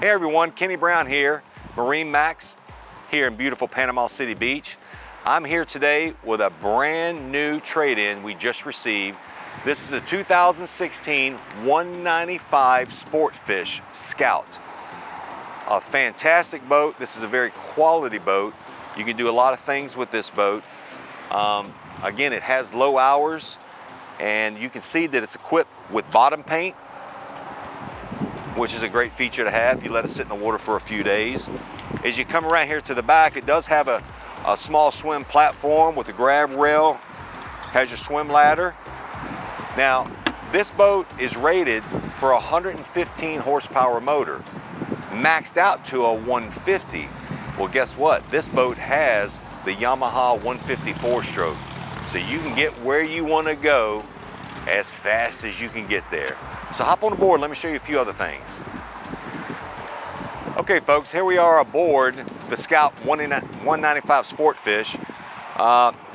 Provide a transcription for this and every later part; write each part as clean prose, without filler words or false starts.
Hey everyone, Kenny Brown here, MarineMax here in beautiful Panama City Beach. I'm here today with a brand new trade-in we just received. This is a 2016 195 Sportfish Scout. A fantastic boat. This is a very quality boat. You can do a lot of things with this boat. Again, it has low hours, and you can see that it's equipped with bottom paint, which is a great feature to have if you let it sit in the water for a few days. As you come around here to the back, it does have a small swim platform with a grab rail, has your swim ladder. Now, this boat is rated for a 115 horsepower motor, maxed out to a 150. Well, guess what? This boat has the Yamaha 154 stroke. So you can get where you want to go as fast as you can get there. So hop on board, let me show you a few other things. Okay folks, here we are aboard the Scout 195 Sportfish.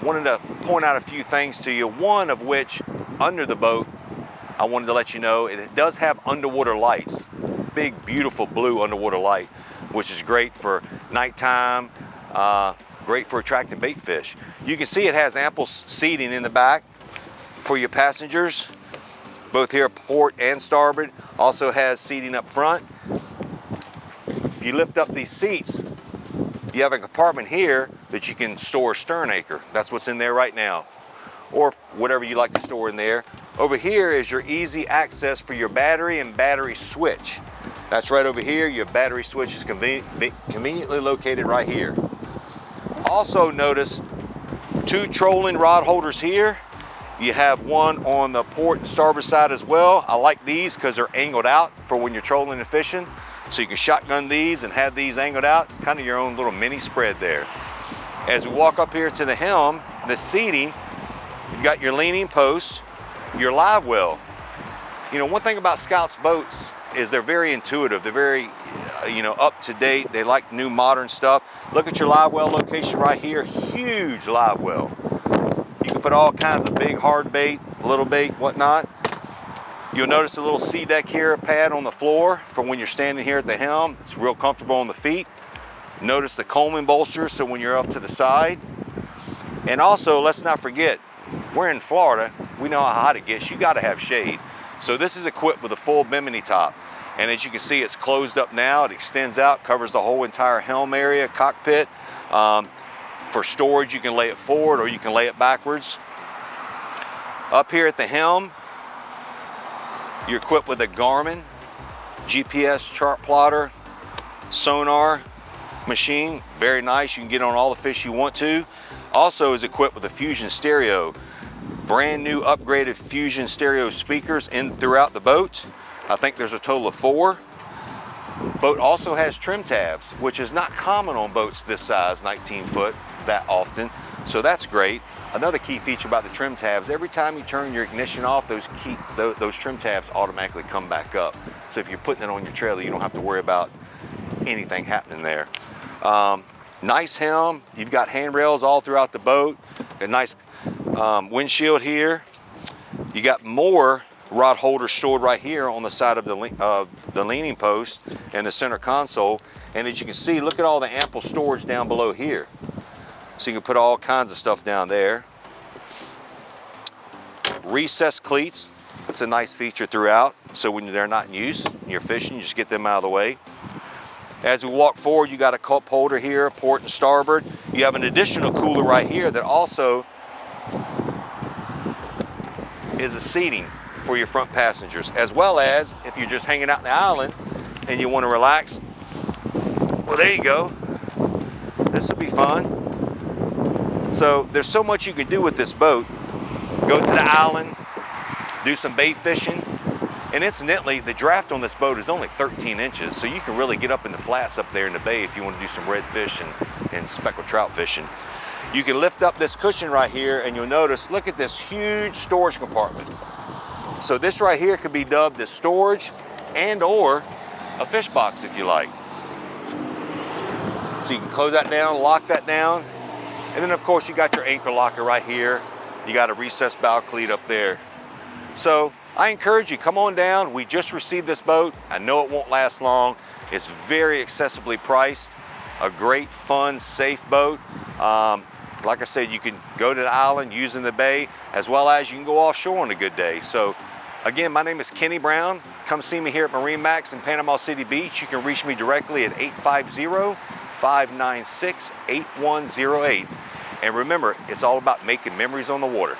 Wanted to point out a few things to you, one of which, under the boat, I wanted to let you know, it does have underwater lights. Big, beautiful blue underwater light, which is great for nighttime, great for attracting bait fish. You can see it has ample seating in the back for your passengers, both here port and starboard. Also has seating up front. If you lift up these seats, you have a compartment here that you can store a stern anchor. That's what's in there right now, or whatever you like to store in there. Over here is your easy access for your battery and battery switch. That's right over here. Your battery switch is conveniently located right here. Also notice two trolling rod holders here. You have one on the port and starboard side as well. I like these because they're angled out for when you're trolling and fishing. So you can shotgun these and have these angled out, kind of your own little mini spread there. As we walk up here to the helm, the seating, you've got your leaning post, your live well. You know, one thing about Scout's boats is they're very intuitive. They're very, up to date. They like new modern stuff. Look at your live well location right here. Huge live well. You can put all kinds of big hard bait, little bait, whatnot. You'll notice a little sea deck here, pad on the floor for when you're standing here at the helm. It's real comfortable on the feet. Notice the combing bolster so when you're off to the side. And also, let's not forget, we're in Florida. We know how hot it gets. You got to have shade. So this is equipped with a full bimini top. And as you can see, it's closed up now. It extends out, covers the whole entire helm area, cockpit. For storage, you can lay it forward or you can lay it backwards. Up here at the helm, you're equipped with a Garmin GPS chart plotter, sonar machine, very nice. You can get on all the fish you want to. Also is equipped with a Fusion stereo, brand new upgraded Fusion stereo speakers throughout the boat. I think there's a total of 4. Boat also has trim tabs, which is not common on boats this size, 19 foot, that often. So that's great. Another key feature about the trim tabs, every time you turn your ignition off, those trim tabs automatically come back up. So if you're putting it on your trailer, you don't have to worry about anything happening there. Nice helm. You've got handrails all throughout the boat. A nice windshield here. You got more rod holders stored right here on the side of the leaning post and the center console. And as you can see, look at all the ample storage down below here. So you can put all kinds of stuff down there. Recessed cleats, that's a nice feature throughout. So when they're not in use, you're fishing, you just get them out of the way. As we walk forward, you got a cup holder here, port and starboard. You have an additional cooler right here that also is a seating for your front passengers, as well as if you're just hanging out in the island and you want to relax. Well, there you go. This will be fun. So there's so much you can do with this boat. Go to the island, do some bait fishing. And incidentally, the draft on this boat is only 13 inches, so you can really get up in the flats up there in the bay if you want to do some redfish and speckled trout fishing. You can lift up this cushion right here and you'll notice, look at this huge storage compartment. So this right here could be dubbed as storage and or a fish box if you like. So you can close that down, lock that down. And then of course you got your anchor locker right here. You got a recessed bow cleat up there. So I encourage you, come on down. We just received this boat. I know it won't last long. It's very accessibly priced, a great, fun, safe boat. Like I said, you can go to the island using the bay, as well as you can go offshore on a good day. So again, my name is Kenny Brown. Come see me here at MarineMax in Panama City Beach. You can reach me directly at 850-596-8108. And remember, it's all about making memories on the water.